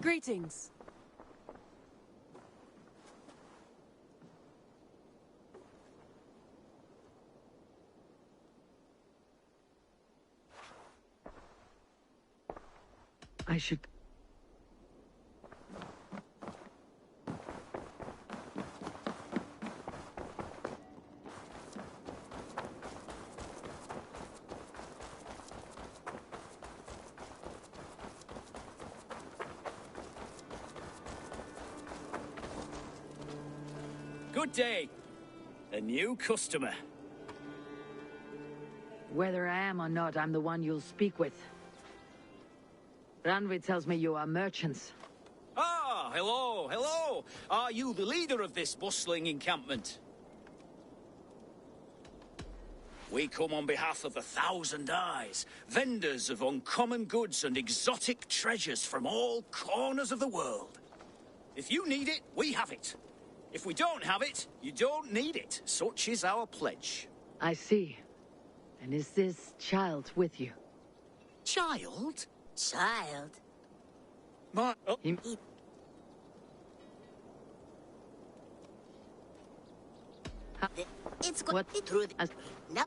Greetings. I should... Good day. A new customer. Whether I am or not, I'm the one you'll speak with. Ranvi tells me you are merchants. Ah, hello, hello. Are you the leader of this bustling encampment? We come on behalf of 1,000 Eyes, vendors of uncommon goods and exotic treasures from all corners of the world. If you need it, we have it. If we don't have it, you don't need it. Such is our pledge. I see. And is this child with you? Child? Child? My... Oh. It's got What? through the... No.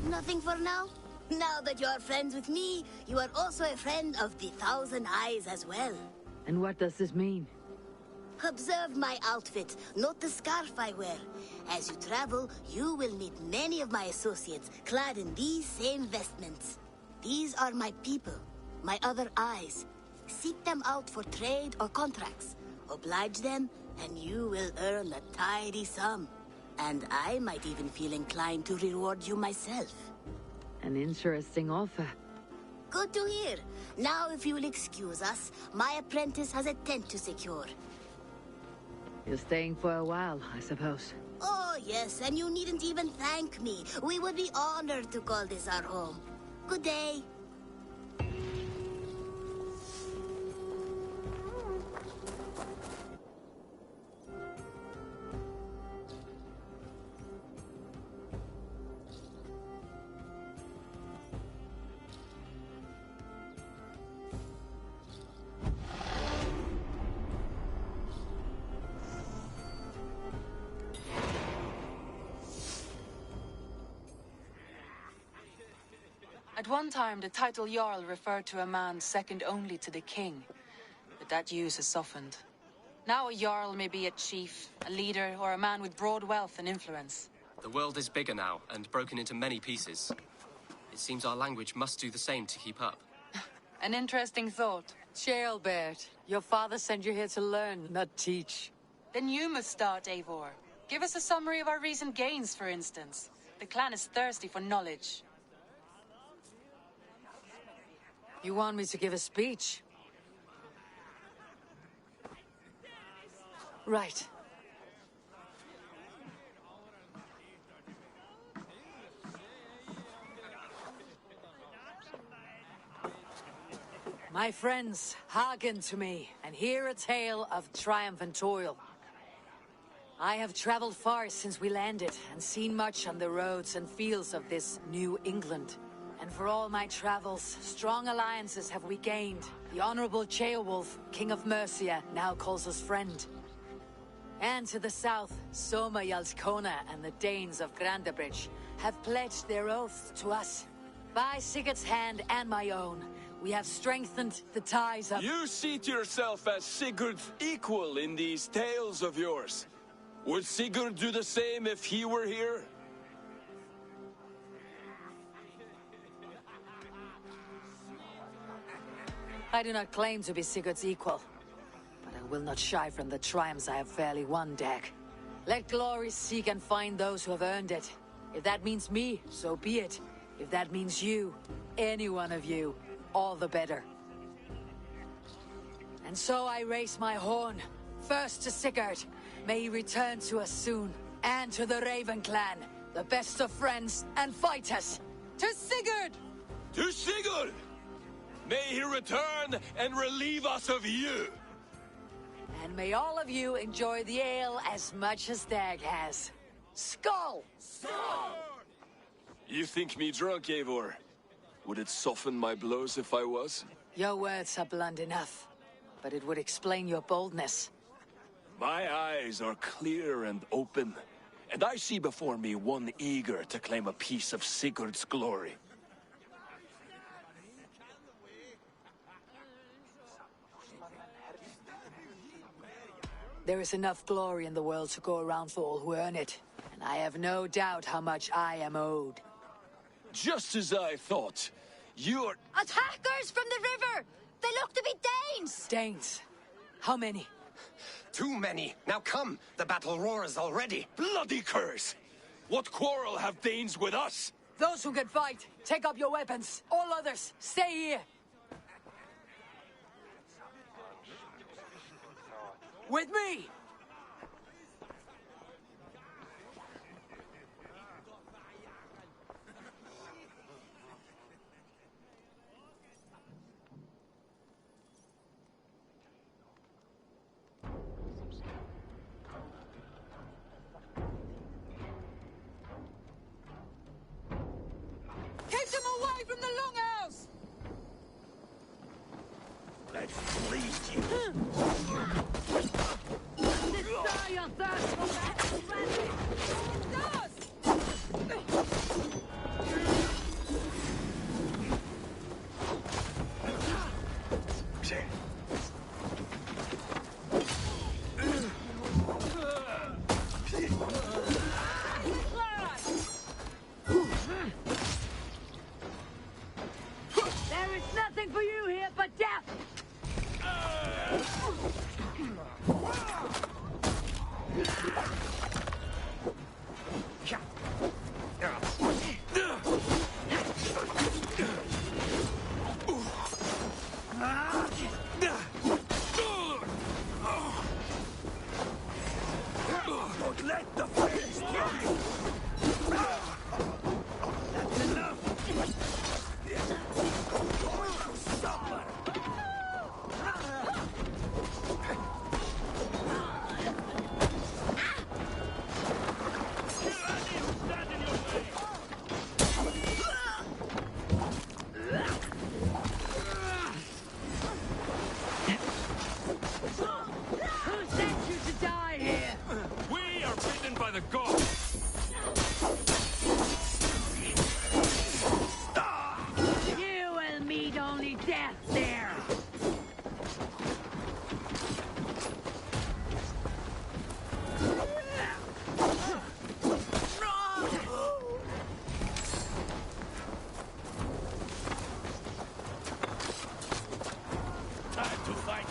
Nothing for now? Now that you're friends with me, you are also a friend of the 1,000 Eyes as well. And what does this mean? Observe my outfit, note the scarf I wear. As you travel, you will meet many of my associates clad in these same vestments. These are my people, my other eyes. Seek them out for trade or contracts. Oblige them, and you will earn a tidy sum. And I might even feel inclined to reward you myself. An interesting offer. Good to hear. Now, if you will excuse us, my apprentice has a tent to secure. You're staying for a while, I suppose. Oh, yes, and you needn't even thank me. We would be honored to call this our home. Good day. At one time, the title Jarl referred to a man second only to the king. But that use has softened. Now a Jarl may be a chief, a leader, or a man with broad wealth and influence. The world is bigger now, and broken into many pieces. It seems our language must do the same to keep up. An interesting thought. Jailbert, your father sent you here to learn, not teach. Then you must start, Eivor. Give us a summary of our recent gains, for instance. The clan is thirsty for knowledge. You want me to give a speech? Right. My friends, hearken to me, and hear a tale of triumph and toil. I have traveled far since we landed, and seen much on the roads and fields of this New England. And for all my travels, strong alliances have we gained. The Honorable Ceolwulf, King of Mercia, now calls us friend. And to the south, Soma Yalskona and the Danes of Grandabridge have pledged their oath to us. By Sigurd's hand and my own, we have strengthened the ties of... You seat yourself as Sigurd's equal in these tales of yours. Would Sigurd do the same if he were here? I do not claim to be Sigurd's equal, but I will not shy from the triumphs I have fairly won, Dag. Let glory seek and find those who have earned it. If that means me, so be it. If that means you, any one of you, all the better. And so I raise my horn, first to Sigurd. May he return to us soon. And to the Raven clan, the best of friends and fighters. To Sigurd! To Sigurd! May he return and relieve us of you! may all of you enjoy the ale as much as Dag has. Skull! You think me drunk, Eivor? Would it soften my blows if I was? Your words are blunt enough, but it would explain your boldness. My eyes are clear and open, and I see before me one eager to claim a piece of Sigurd's glory. There is enough glory in the world to go around for all who earn it, and I have no doubt how much I am owed. Just as I thought. You're... Attackers from the river! They look to be Danes! Danes? How many? Too many. Now come, the battle roars already. Bloody curse! What quarrel have Danes with us? Those who can fight, take up your weapons. All others, stay here. With me! Keep them away from the longhouse! Let's bleed you. There is nothing for you here but death! Don't let the flames That's enough! Who sent you to die here? We are bidden by the gods! You will meet only death there! Time to fight!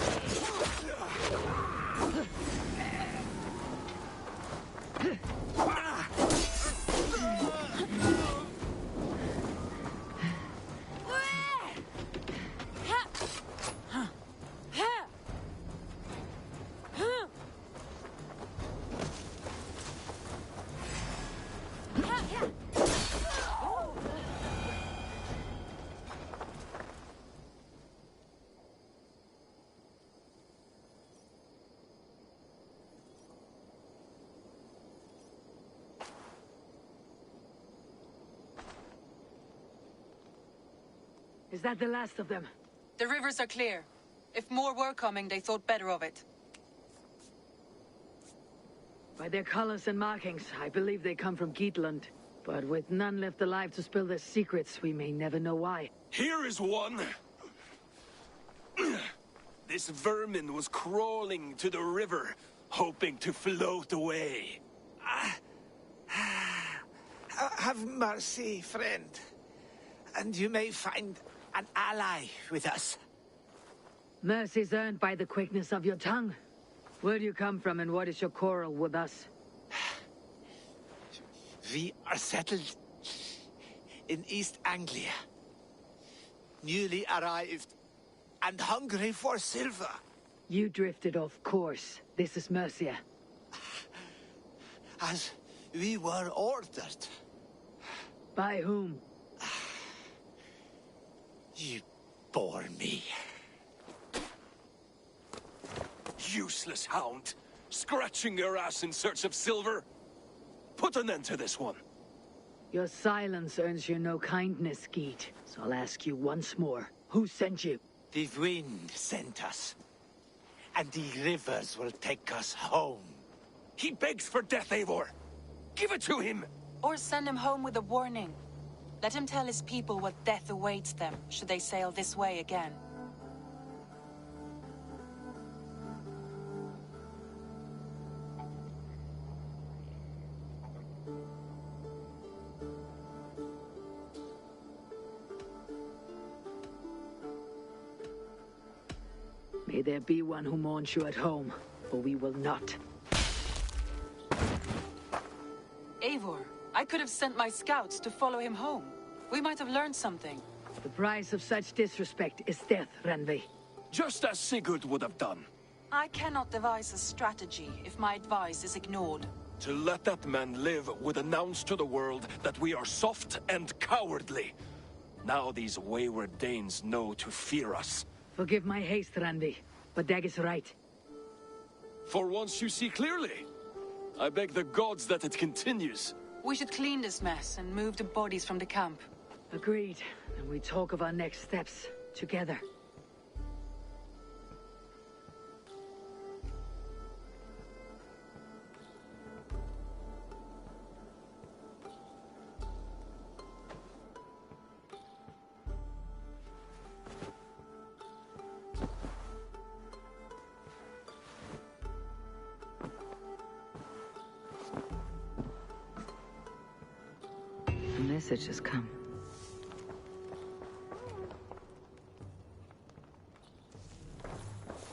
Is that the last of them? The rivers are clear. If more were coming, they thought better of it. By their colors and markings, I believe they come from Geatland. But with none left alive to spill their secrets, we may never know why. Here is one! This vermin was crawling to the river, hoping to float away. Have mercy, friend. And you may find an ally with us. Mercy's earned by the quickness of your tongue. Where do you come from and what is your quarrel with us? We are settled in East Anglia. Newly arrived and hungry for silver. You drifted off course. This is Mercia. As we were ordered. By whom? You bore me. useless hound! Scratching your ass in search of silver? Put an end to this one. Your silence earns you no kindness, Geet. So I'll ask you once more. Who sent you? The wind sent us. And the rivers will take us home. He begs for death, Eivor! Give it to him! Or send him home with a warning. Let him tell his people what death awaits them, should they sail this way again. May there be one who mourns you at home, for we will not. Eivor, I could have sent my scouts to follow him home. We might have learned something. The price of such disrespect is death, Randvi. Just as Sigurd would have done. I cannot devise a strategy if my advice is ignored. To let that man live would announce to the world that we are soft and cowardly. Now these wayward Danes know to fear us. Forgive my haste, Randvi, but Dag is right. For once you see clearly. I beg the gods that it continues. We should clean this mess and move the bodies from the camp. Agreed, and we talk of our next steps together. A message has come.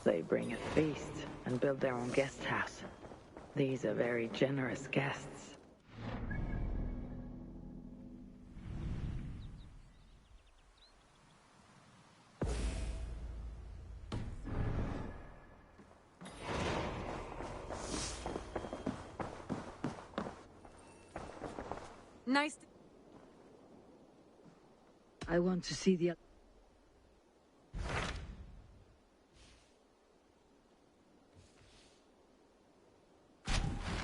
They bring a feast and build their own guest house. These are very generous guests. Nice. I want to see the...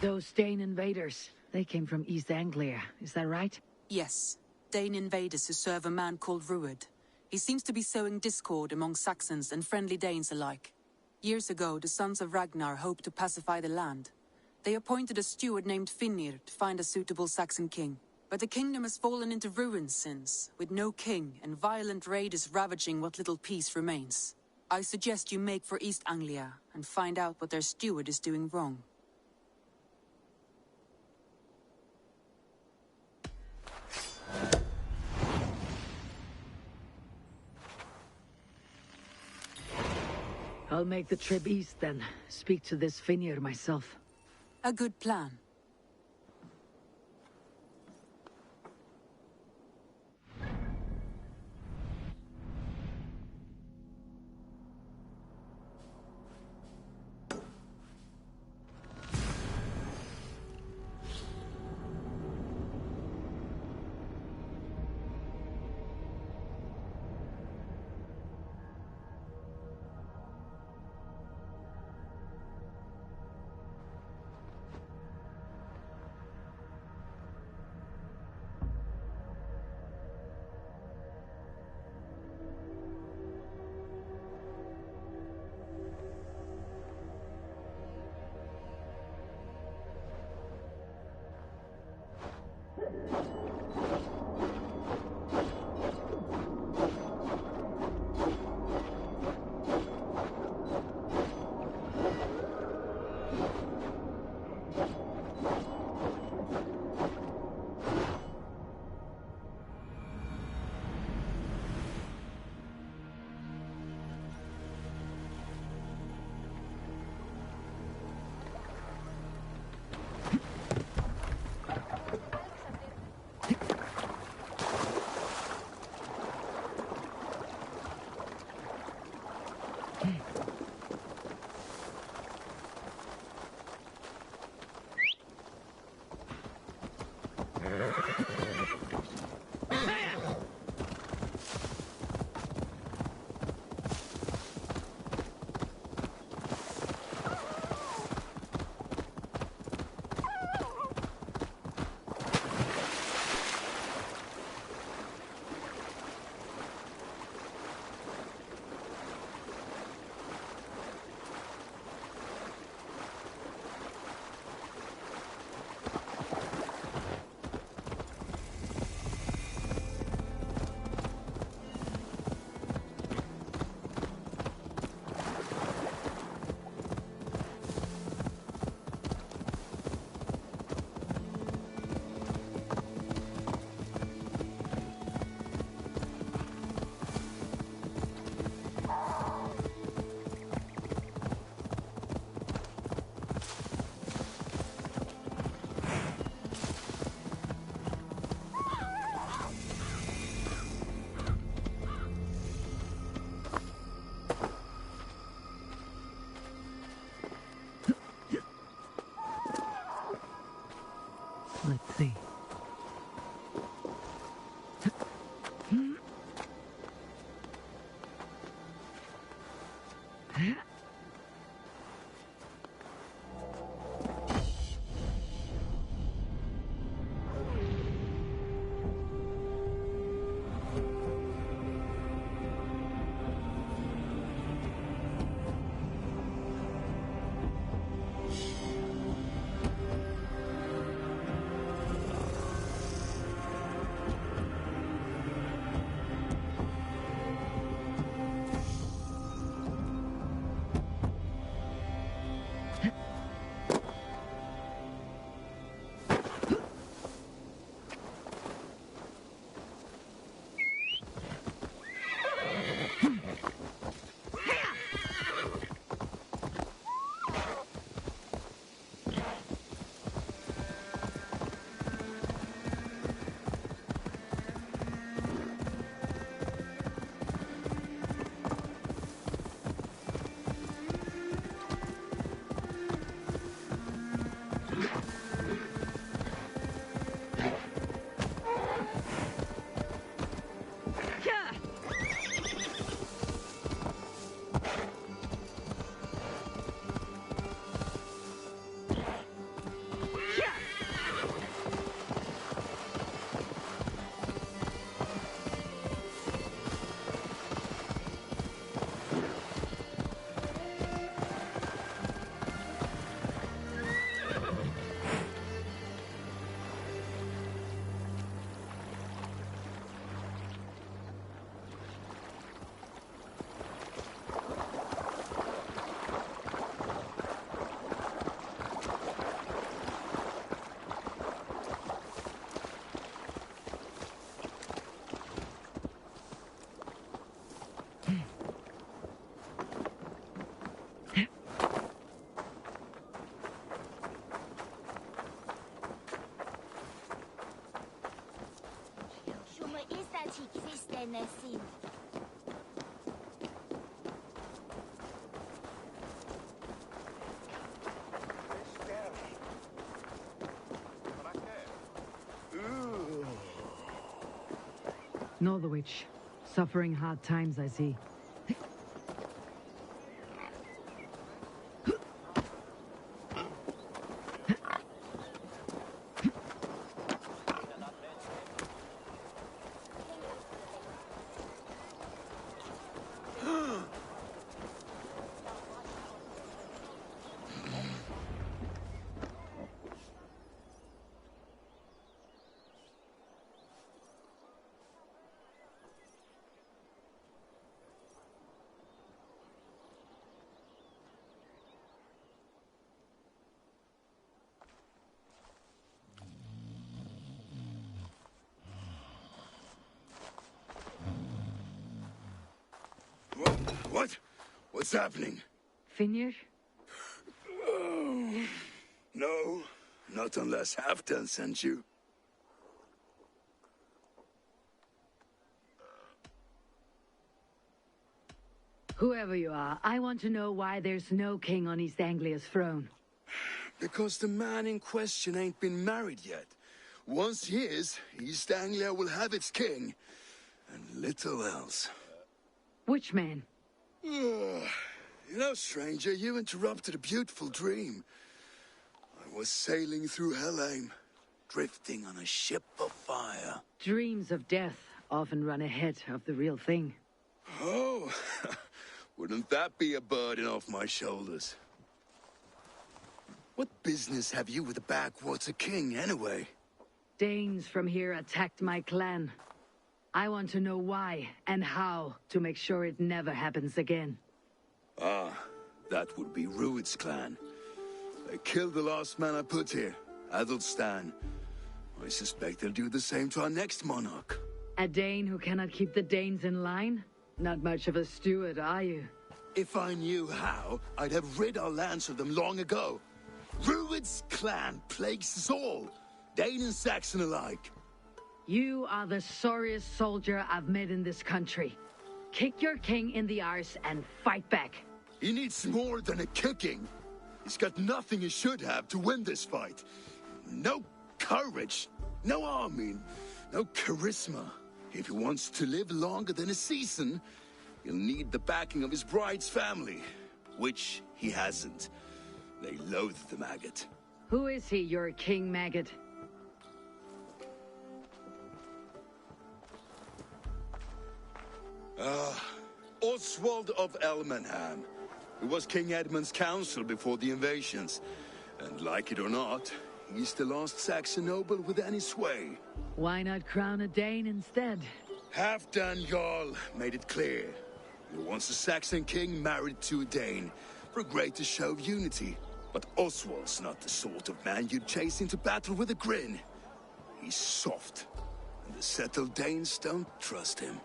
Those Dane invaders, they came from East Anglia, is that right? Yes. Dane invaders who serve a man called Ruud. He seems to be sowing discord among Saxons and friendly Danes alike. Years ago, the sons of Ragnar hoped to pacify the land. They appointed a steward named Finnir to find a suitable Saxon king. But the kingdom has fallen into ruins since, with no king and violent raiders ravaging what little peace remains. I suggest you make for East Anglia and find out what their steward is doing wrong. I'll make the trip east then. Speak to this Finnir myself. A good plan. Northwich, suffering hard times, I see. What? What's happening? Finir? Oh, no, not unless Halfdan sent you. Whoever you are, I want to know why there's no king on East Anglia's throne. Because the man in question ain't been married yet. Once he is, East Anglia will have its king, and little else. Which man? You know, stranger, you interrupted a beautiful dream. I was sailing through Helheim, drifting on a ship of fire. Dreams of death often run ahead of the real thing. Oh, wouldn't that be a burden off my shoulders? What business have you with the backwater king, anyway? Danes from here attacked my clan. I want to know why and how to make sure it never happens again. Ah, that would be Rued's clan. They killed the last man I put here, Adelstan. I suspect they'll do the same to our next monarch. A Dane who cannot keep the Danes in line? Not much of a steward, are you? If I knew how, I'd have rid our lands of them long ago. Rued's clan plagues us all, Dane and Saxon alike. You are the sorriest soldier I've met in this country. Kick your king in the arse and fight back. He needs more than a kicking. He's got nothing he should have to win this fight. No courage, no army, no charisma. If he wants to live longer than a season, he'll need the backing of his bride's family. which he hasn't. They loathe the maggot. Who is he, your king maggot? Oswald of Elmenham, who was King Edmund's counsel before the invasions. And like it or not, he's the last Saxon noble with any sway. Why not crown a Dane instead? Halfdan Jarl made it clear. He wants a Saxon king married to a Dane, for a greater show of unity. But Oswald's not the sort of man you'd chase into battle with a grin. He's soft, and the settled Danes don't trust him.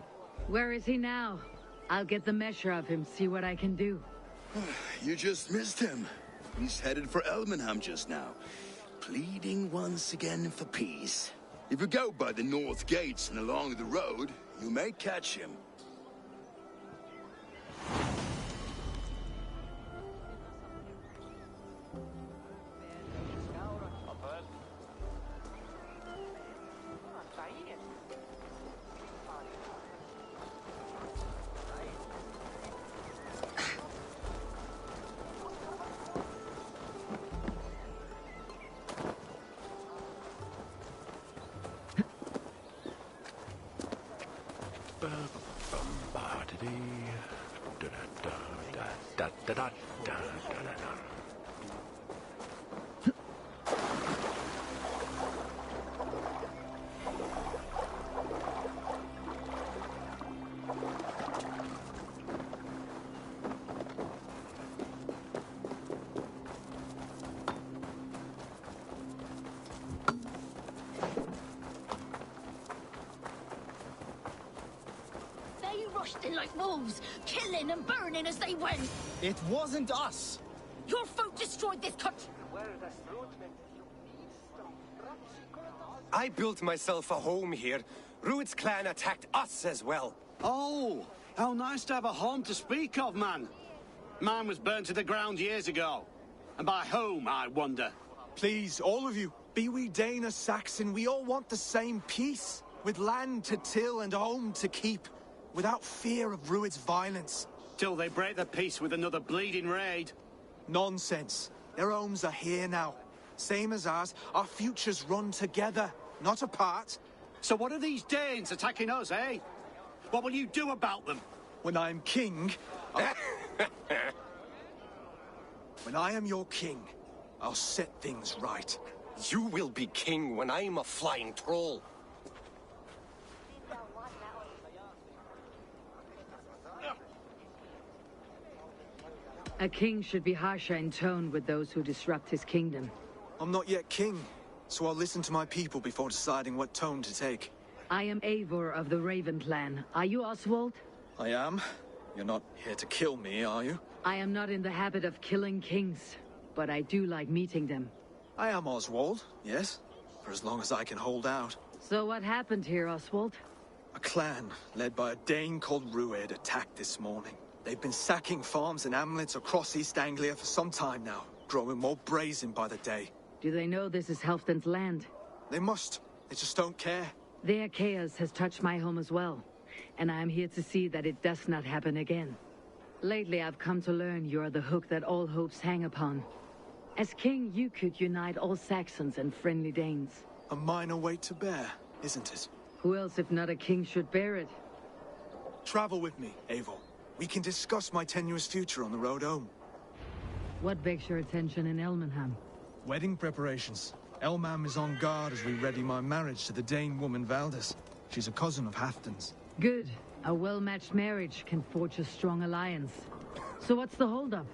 Where is he now? I'll get the measure of him, see what I can do. You just missed him. He's headed for Elmenham just now, pleading once again for peace. If you go by the north gates and along the road, you may catch him. In like wolves, killing and burning as they went. It wasn't us. Your folk destroyed this country. I built myself a home here. Rued's clan attacked us as well. Oh, how nice to have a home to speak of, man. Mine was burnt to the ground years ago. And by whom, I wonder? Please, all of you, be we Dane or Saxon, we all want the same peace. With land to till and home to keep. Without fear of Rued's violence. Till they break the peace with another bleeding raid. Nonsense. Their homes are here now. Same as ours. Our futures run together, not apart. So what are these Danes attacking us, eh? What will you do about them? When I am king... When I am your king, I'll set things right. You will be king when I'm a flying troll. A king should be harsher in tone with those who disrupt his kingdom. I'm not yet king, so I'll listen to my people before deciding what tone to take. I am Eivor of the Raven clan. Are you Oswald? I am. You're not here to kill me, are you? I am not in the habit of killing kings, but I do like meeting them. I am Oswald, yes, for as long as I can hold out. So what happened here, Oswald? A clan, led by a Dane called Rued, attacked this morning. They've been sacking farms and hamlets across East Anglia for some time now, growing more brazen by the day. Do they know this is Halfdan's land? They must. They just don't care. Their chaos has touched my home as well, and I am here to see that it does not happen again. Lately, I've come to learn you are the hook that all hopes hang upon. As king, you could unite all Saxons and friendly Danes. A minor weight to bear, isn't it? Who else, if not a king, should bear it? Travel with me, Eivor. We can discuss my tenuous future on the road home. What begs your attention in Elmenham? Wedding preparations. Elmam is on guard as we ready my marriage to the Dane woman Valdis. She's a cousin of Halfdan's. Good. A well-matched marriage can forge a strong alliance. So what's the holdup?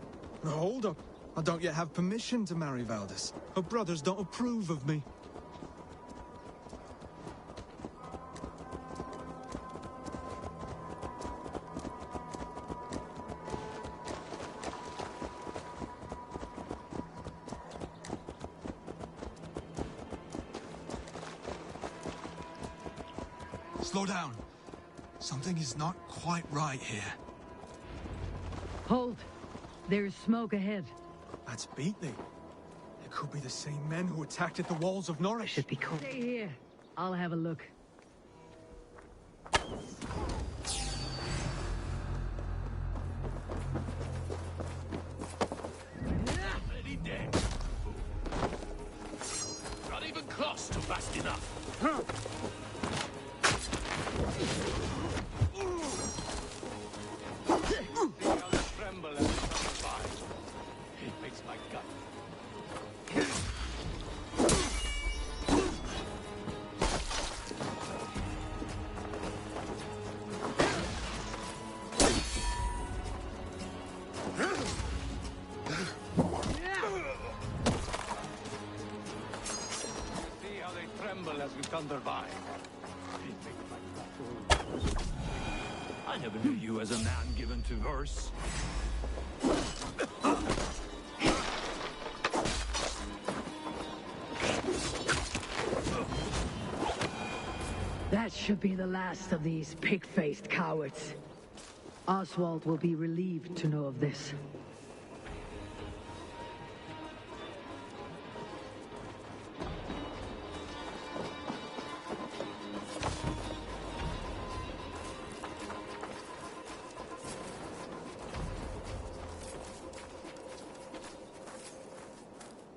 No holdup. I don't yet have permission to marry Valdis. Her brothers don't approve of me. Slow down. Something is not quite right here. Hold. There is smoke ahead. That's Beatley. It could be the same men who attacked at the walls of Norwich. Should be cool. Stay here. I'll have a look. yonder by. I never knew you as a man given to verse. That should be the last of these pig-faced cowards. Oswald will be relieved to know of this.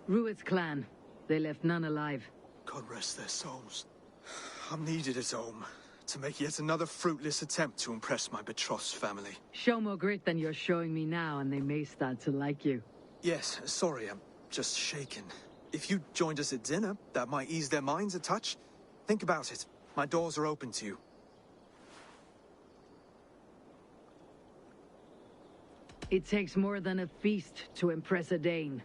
Rued's clan. They left none alive. God rest their souls. I'm needed at home to make yet another fruitless attempt to impress my betrothed family. Show more grit than you're showing me now, and they may start to like you. Yes, sorry, I'm just shaken. If you joined us at dinner, that might ease their minds a touch. Think about it. My doors are open to you. It takes more than a feast to impress a Dane.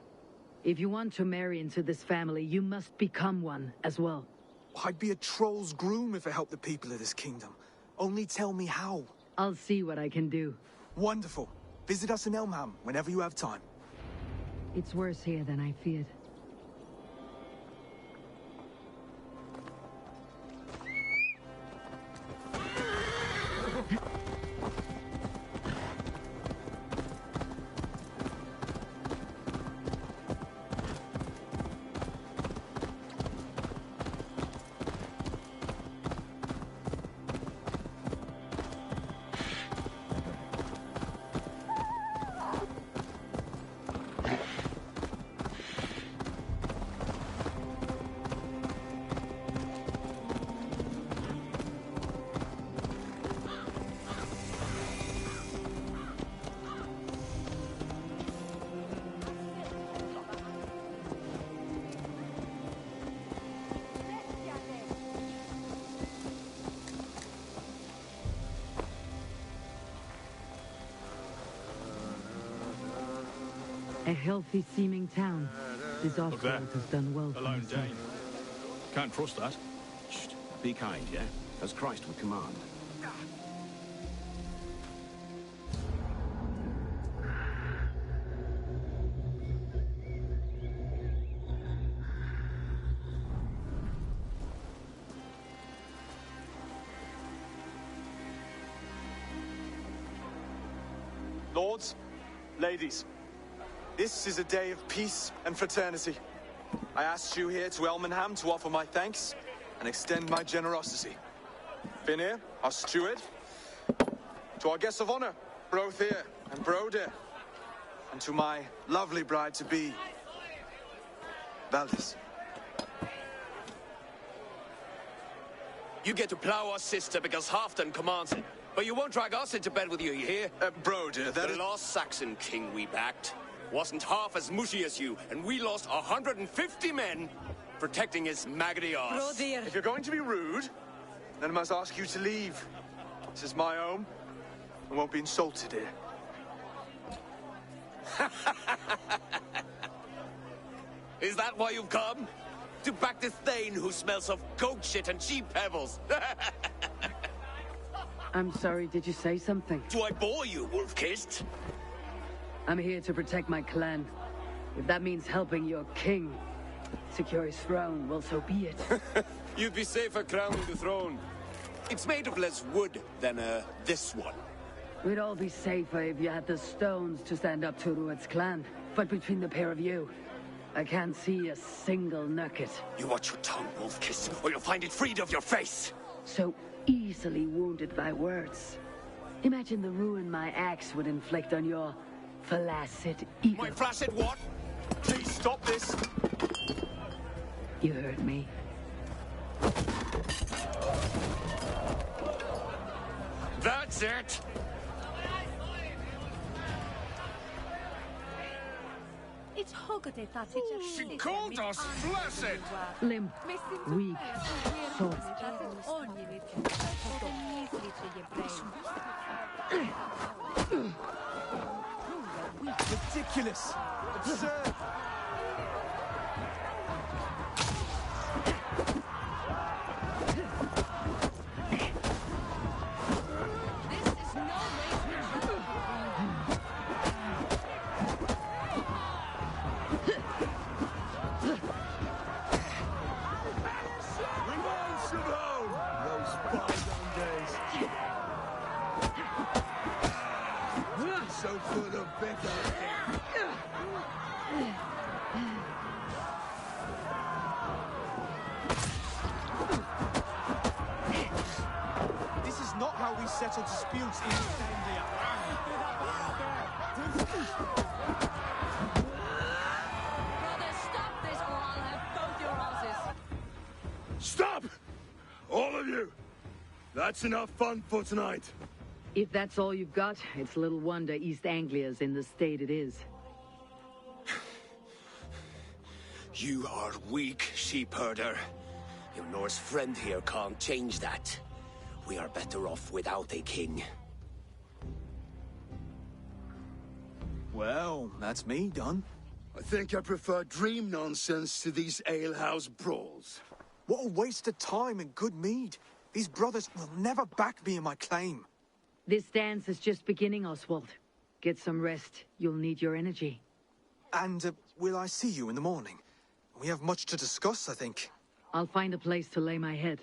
If you want to marry into this family, you must become one as well. I'd be a troll's groom if I helped the people of this kingdom. Only tell me how. I'll see what I can do. Wonderful. Visit us in Elmham whenever you have time. It's worse here than I feared. A healthy-seeming town. This Oswald has done well for Alone himself. Dane. Can't trust that. Shh. Be kind, yeah? As Christ would command. Lords, ladies, this is a day of peace and fraternity. I asked you here to Elmenham to offer my thanks and extend my generosity. Finir, our steward, to our guests of honor, Brothir and Brodir, and to my lovely bride-to-be, Valdis. You get to plow our sister because Halfdan commands it. But you won't drag us into bed with you hear? Brodir, that the last Saxon king we backed wasn't half as mushy as you, and we lost 150 men protecting his maggoty arse. Brodir. If you're going to be rude, then I must ask you to leave. This is my home. I won't be insulted here. Is that why you've come? To back this Thane who smells of goat shit and cheap pebbles? I'm sorry, did you say something? Do I bore you, wolf-kissed? I'm here to protect my clan. If that means helping your king secure his throne, well, so be it. You'd be safer crowning the throne. It's made of less wood than, this one. We'd all be safer if you had the stones to stand up to Rued's clan. But between the pair of you, I can't see a single nugget. You watch your tongue, wolf-kissed, or you'll find it freed of your face. So easily wounded by words. Imagine the ruin my axe would inflict on your flaccid ego. My flaccid what? Please stop this. You heard me. That's it. It's Hogate that She called us flaccid. Limp, weak, soft. Ridiculous! Absurd! so full of vigor. This is not how we settle disputes in East Anglia. Brother, stop this or I'll have both your asses. Stop! All of you! That's enough fun for tonight. If that's all you've got, it's little wonder East Anglia's in the state it is. You are weak, sheep herder. Your Norse friend here can't change that. We are better off without a king. Well, that's me done. I think I prefer dream nonsense to these alehouse brawls. What a waste of time and good mead. These brothers will never back me in my claim. This dance is just beginning, Oswald. Get some rest. You'll need your energy. And will I see you in the morning? We have much to discuss, I think. I'll find a place to lay my head.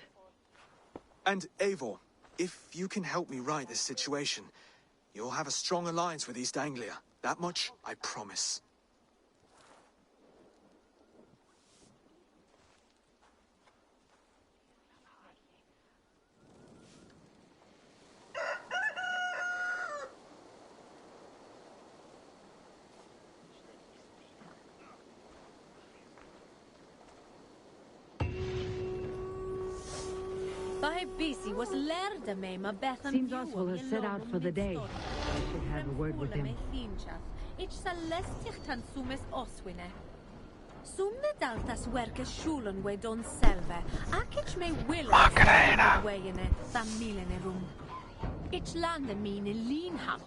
And Eivor, if you can help me right this situation, you'll have a strong alliance with East Anglia. That much, I promise. Seems Oswald has set out for the day. I should have a word with him. Daltas werkes schulen we don selve. Akich me will weyene than milene rum. Ich lande mine linham.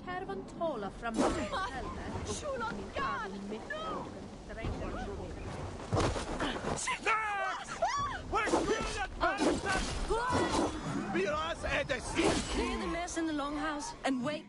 Chervan tola from Schulon God! No! We're screwed at Clear the mess in the longhouse and wait.